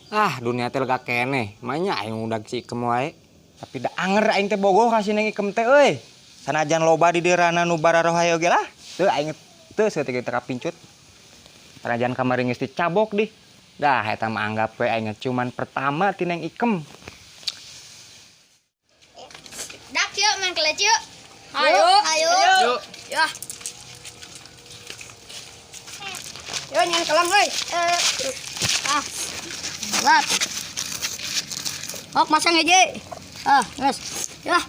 Ah, dunia teh lega keneh. Manya aing udah si Ikem wae. Tapi da anger aing teh bogoh kasih neng Ikem teh euy. Sanajan loba di deurana nu bararoh hayo ge lah. Teu aing teu saeutik teu kapincut. Sanajan kamari geus dicabok di. Dah eta mah anggap we aing cuman pertama ti neng Ikem. Dak yuk main keleci yuk. Ayo. Ayo. Yuk. Ya. Yo nyan kelam euy. Ah. Lat. Ok masang aja. Ah, guys. Ya.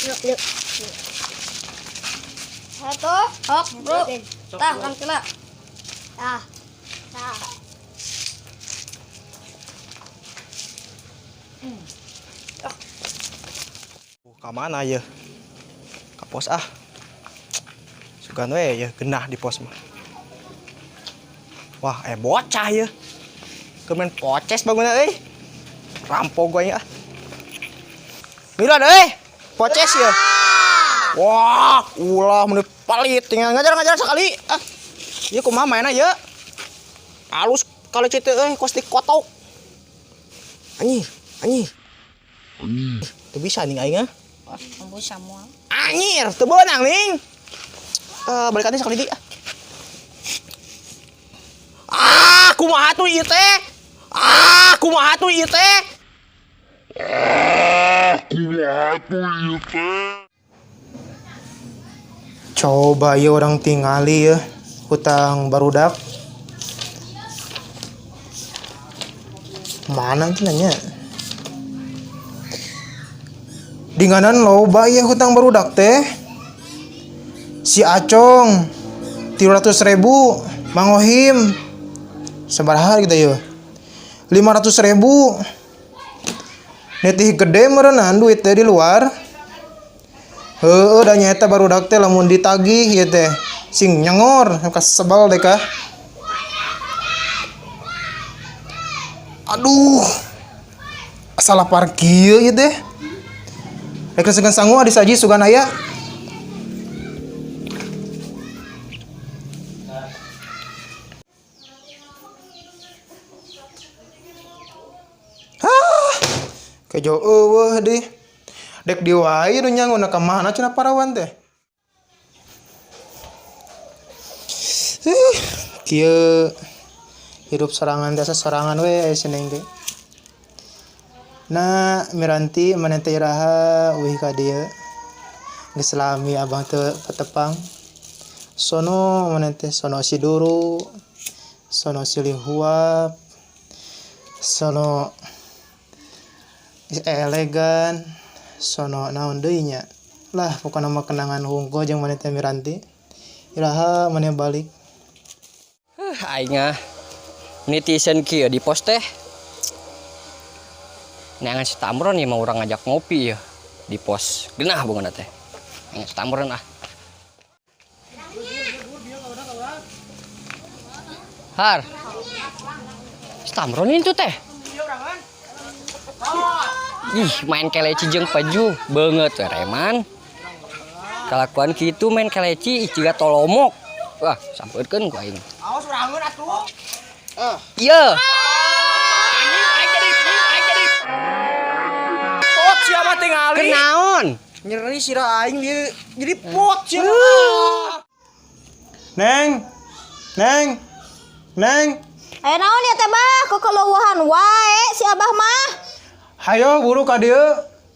Yuk, yuk. Satu. Ok, bro. Tah, orang cela. Tah. Tah. Ka mana ya? Ka pos ah. Sugan we ya genah di pos mah. Wah, bocah ya. Kemen poces bangunna euy. Rampok gue ya. Mila euy. Poces ya. Wah, ulah menit palit tinggal ngajar sekali. Ah. Ieu kumaha mainna ya? Alus kalau cete euy kos dikotok. Anjir. Teu bisa ning aing ah. Wah, ambu semua. Anjir, teu beunang ning. Balik tadi sekali di. Kumaha tuh ieu teh? Kumaha tuh ieu teh? Coba ya orang tingali ya hutang barudak. Mana itu nanya? Dinganan loba ya hutang barudak teh. Si Acong 300.000, Mang Ohim sabaraha gitu ya? 500.000. Netih gede merenang duit teh di luar. Heueuh da nyaeta barudak teh lamun ditagih ieu teh sing nyengor kasebal deh kah. Aduh. Salah parkir ieu teh. Rek segan sangu disaji sugan aya. Kejo eueuh deh. Dek di wae nu nyangun ka mana cenah parawan teh. Kieu hidup sorangan dasa sorangan we seneng teh. Nah, Miranti maneh teh iraha eueuh ka dieu. Geus lami abang teu patepang. Sono maneh teh sono si Duru, sono si Lihuap, sono elegan, sono naon deui nya. Lah pokona mah kenangan hungkul jeung maneh teh Miranti. Iraha maneh balik. Aing netizen kieu di pos teh. Neangan si Tamron ieu mah urang ngajak ngopi ya di pos. Genah beungeuna teh. Neangan si Tamron ah. Har. Si Tamron itu teh. Ih, main keleci jeung Paju beungeut we reman. Kalakuan kitu main keleci jiga tolomok. Wah, sampeurkeun ku aing. Aos urangeun atuh. Iya. Pot siapa tingali? Kenaon? Nyeri sira aing dia jadi pot siapa? Neng. Aya naon ya teh bah? Kekeluhan wae si Abah mah. Hayo buru ka dieu.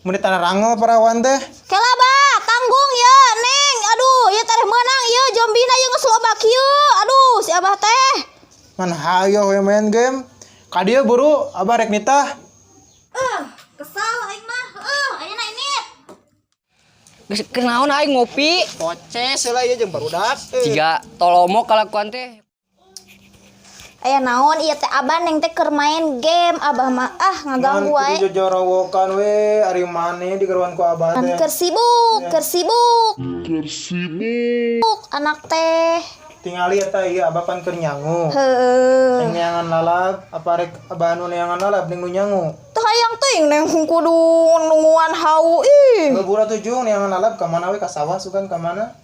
Mun ditana rangel parawan teh. Kela bah, tanggung ya, Neng. Aduh, ieu teh meunang ieu jombina ieu geus loba kieu. Aduh, si Abah teh. Man hayo we main game. Ka dieu buru abah rek nitah. Kesal aing mah. Ayeuna ini. Geus kenaon aing ngopi? Poces heula ieu jeung barudak. Jiga tolomok kalakuan teh. Aya naon ieu teh Abah Neng teh keur main game. Abah mah ngaganggu wae. Kudu jojorowokan we ari maneh digeruan ku abah teh. Keur sibuk. Anak teh. Tingali eta ieu abah pan keur nyangu. Heueuh. Neng neangan lalab apa rek abah nu neangan lalab ning nu nyangu. Teu hayang teuing Neng kudu nungguan hau ih. Bura tujuh neangan lalab ka mana we ka sawah sugan ka mana?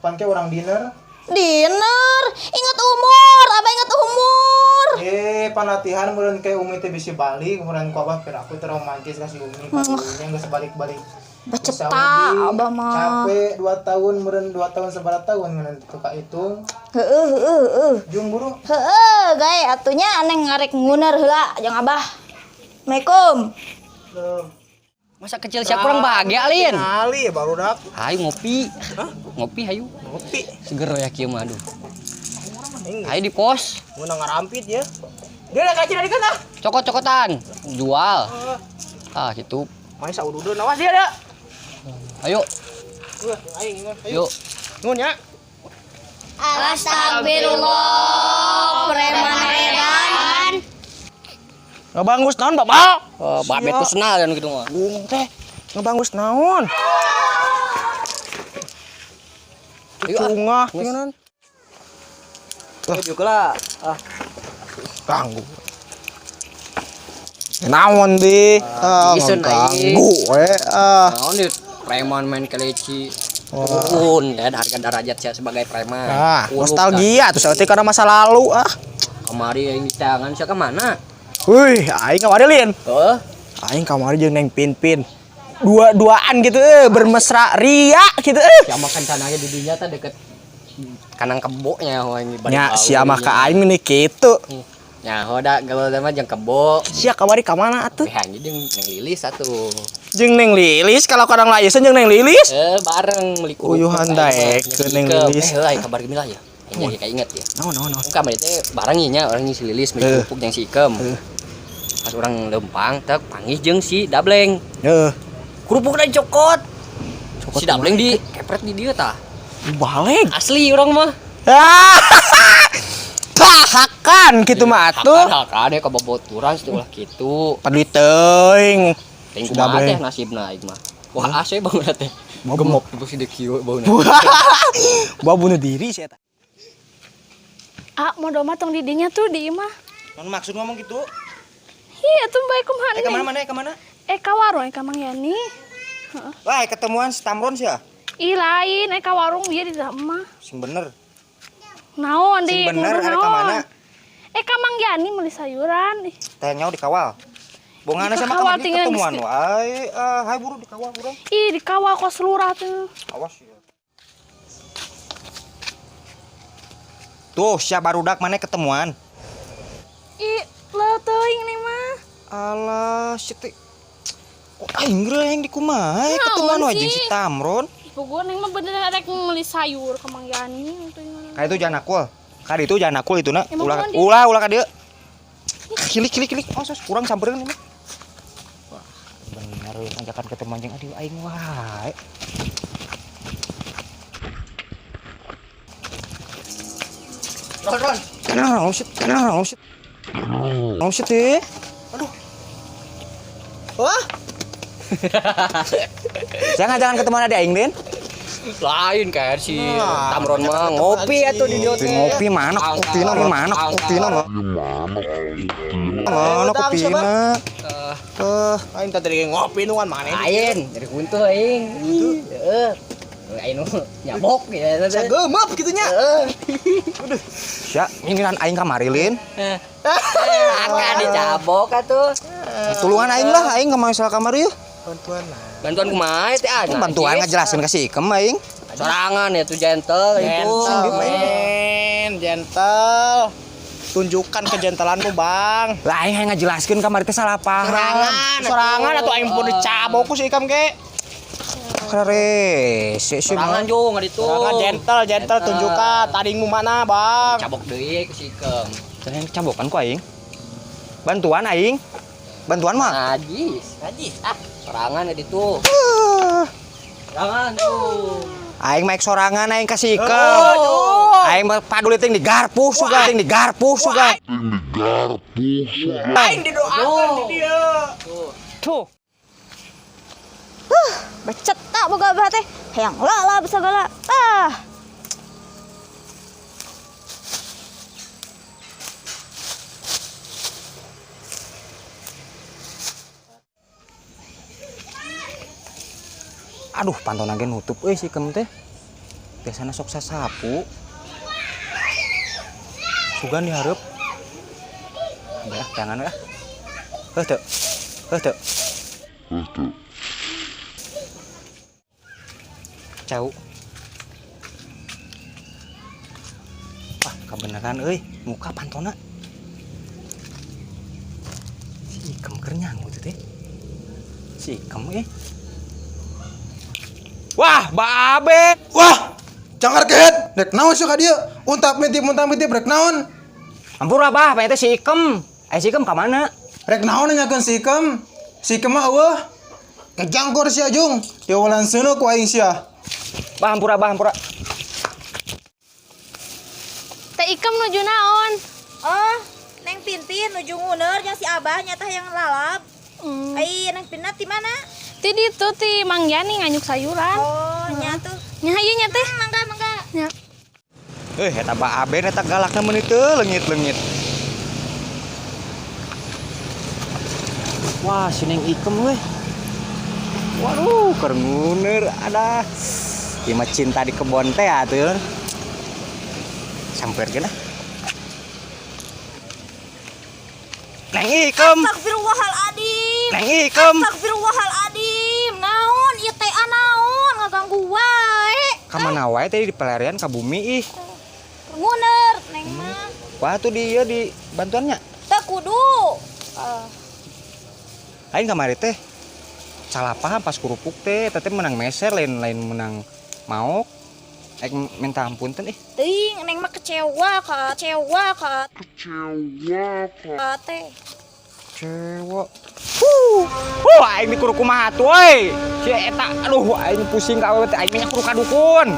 Pan ke urang dinner. Dinner. Ingat umur, Abah ingat umur. ge panatihan meureun ke Umi teh bisi balik kemudian ku abah keur aku teh romantis ka si Umi padunya geus balik-balik. Baceta Bisa abah mah. capek 2 tahun meureun 2 tahun sabaraha tahun ngan teu kahitung. Heueuh. Jung buru. Heueuh, gae atunya neng ngarek nguner heula jeung abah. Assalamualaikum. Masa kecil siapa kurang bahagia Lin? Kali ya baru dak. Hayu ngopi. Ngopi hayu. Ngopi. Seger ya kieu mah aduh. Hayu di pos. Mun ngarampit ya. Dia lah kacir deui kan. Cokot-cokotan. Jual. Ah gitu. Main saududeun awas dia da. Ayo. Aing ingat. Yuk. Nun ya. Astagfirullah, preman-preman. Ngebangus naon Bapak? Babet personal kan gitu mah. Gung teh ngebangus naon? Ayo, ah. Cungah tinggalan. Juga lah. Ah, Ganggu. Naon di? isun ganggu naon di preman main keleci. Pun dan harga derajat saya sebagai preman. Nostalgia tuh saya karena masa lalu Kemari yang di tangan saya kemana? Wih, aing kamari Lin. Oh, Aing kamari jeung Neng Pinpin. Dua-duaan gitu bermesra ria gitu siapa makan tanahnya di dunia teh deket kanang keboknya yang nya sia mah ka aing ini kitu. Ya, hoda gaul mah jeung kebo. Sia kamari ka mana atuh? Behanya jeung Neng Lilis atuh. Jeung Neng Lilis kalau kadang layesan jeung Neng Lilis. Bareng meuli Uyuhan daek ke Neng Lilis. Heuh, kabar geulah ya. Nya kayak inget ya. Naon. Kamari teh bareng ieu nya orang si Lilis meuli pupuk jeung si Ikem. Pas orang lempang teh panggih jeung si Dableng. Heeh. Kerupuk dan cokot. Si Dableng di kepret di dieu tah. Balik. Asli orang mah. Hakan gitu mah atuh. Hakan ya kaboboturan ulah kitu. Paduli teuing. Teuing kumaha teh nasibna aing mah. Wah ase banget teh. Gemuk itu si kieu bauna. Bawa bunuh diri sia eta. Ah, mau doma tong didinya tuh di imah. Non maksud ngomong gitu? Iya, tuh baik kumaha nih. Kemana? Ka warung ka Mang Yani. Wah, ketemuan si Tamron sia. Ih lain, ka warung dia di mah. Sing bener. Naon di? Sing bener ada ka mana? Ka Mang Yani meuli sayuran. Teh nyawa dikawal. Bongana sama Dikawal kamari tinggal ketemuan geus- wae. Hai buru dikawal urang. Ih, dikawal kos lurah tuh. Awas ya. Tuh, sia barudak mana ketemuan. Ih, leuteung nih mah. Alah, si teh. Kok aing yang dikumaha Naon ketemuan wae jeung sih? si Tamron. Pokoknya neng mah bener rek meuli sayur ka Mang Yani. Ka itu jangan akul. Ka ditu jangan akul itu na. Emang Ulah kumaha dia? ulah ka dieu. Kilik. Oh, sos kurang sampereun ini. Wah, bener ajakan ketemuan jeung adieu aing wae. Ron. Kenapa sih? Aduh. Wah. Jangan ketemuan ada aing, Den. Lain kayak si Tamron mah ngopi atuh di dieu teh. Ngopi mana? Kopina mana? Mana kopina? Aing tadi ngopi nu kan mana? Lain dari kuntuh aing. Heeh. Aing nu nyabok ya. Gemep gitunya. Sia, nyingiran aing kamari Lin. Akan dicabok atuh. Tulungan aing lah, aing ka masalah kamari yeuh. Bantuan kumaha teh ah. Bantuan ngajelasin ka si Ikem aing. Sorangan ya tuh gentle itu. Gentle. Tunjukkan kejentelanmu, Bang. Lah aing hayang ngajelaskeun kamari teh salah paham. Sorangan atau aing pun dicabok ku si Ikam ge. Rese sih Sorangan jo nggak itu. Sorangan gentle tunjukkan tadingmu mana, Bang. Cabok deui ke sikem. Yang cabokan ku aing. Bantuan aing. Bantuan mah. Najis. Ah, sorangan ya itu. Sorangan tuh. Aing maek sorangan aing ka si Ikem. Aing mah paduli teh digarpu suga. Aing didoakeun di dieu. Tuh. Baceta boga abah teh. Hayang lala basagala. Aduh, pantona ge nutup euy si Ikem teh. Biasana sok sasapu. Sugan dihareup. Udah, jangan lah. Tuh. Jauh. Wah, kebenaran muka pantona. Si Ikem keur nyangu teh teh. Si Ikem Wah, Babe. Wah, cangar kehet, rek naon sih ka dieu? Untap mitip rek naon? Ampura bah, teh si Ikem. Si Ikem ka mana? Rek naon nanyakeun si Ikem? Si Ikem mah eueuh. Kejangkor sia Jung, diawalan seuneu ku aing sia. Bah, ampura. Teh Ikem nuju naon? Oh, Neng Pintin nuju nguner yang si Abah nyata yang lalap. Ai Neng Pinat di mana? Ti ditu ti Mang Yani nganyuk sayuran. Oh, nyatu. Nya ieu nya teh. Mangga. Nya. Eta Babe eta galakna meuni teu leungit. Wah, si Neng Ikem weh. Waduh, keur nguner ada. Ieu mah cinta di kebon teh atuh. Sampeurkeun ah. Neng Ikem. Astagfirullahaladzim. Neng Ikem. Astagfirullahaladzim. Naon ieu teh naon ngaganggu wae. Ka mana wae tadi di pelarian ka bumi ih. Nguner Neng mah. Wah, tuh dia di bantuannya. Teu kudu. Aing kamari teh salah paham pas kurupuk teh menang meser lain menang maok. Aing minta ampunten Teuing Neng mah kecewa ka teh. Cewek. Aing di kudu kumaha tuh euy. Si eta aduh aing pusing ka awewe teh aing nya kudu ka dukun.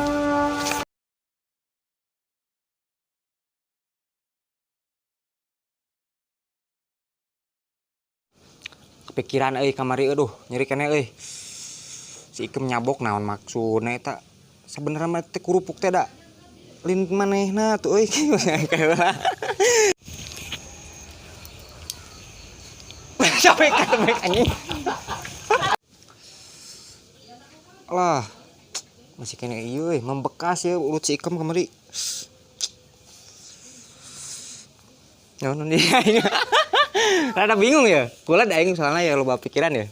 Kepikiran kamari aduh nyeri kene si Ikem nyabok naon maksudna eta sebenarnya mah teh kurupuk teh da lin manehna tuh capek katebek anjing lah masih kene ieu membekas ya ulut si Ikem kamari naon dia rada bingung ya kula da aing soalnya ya loba pikiran ya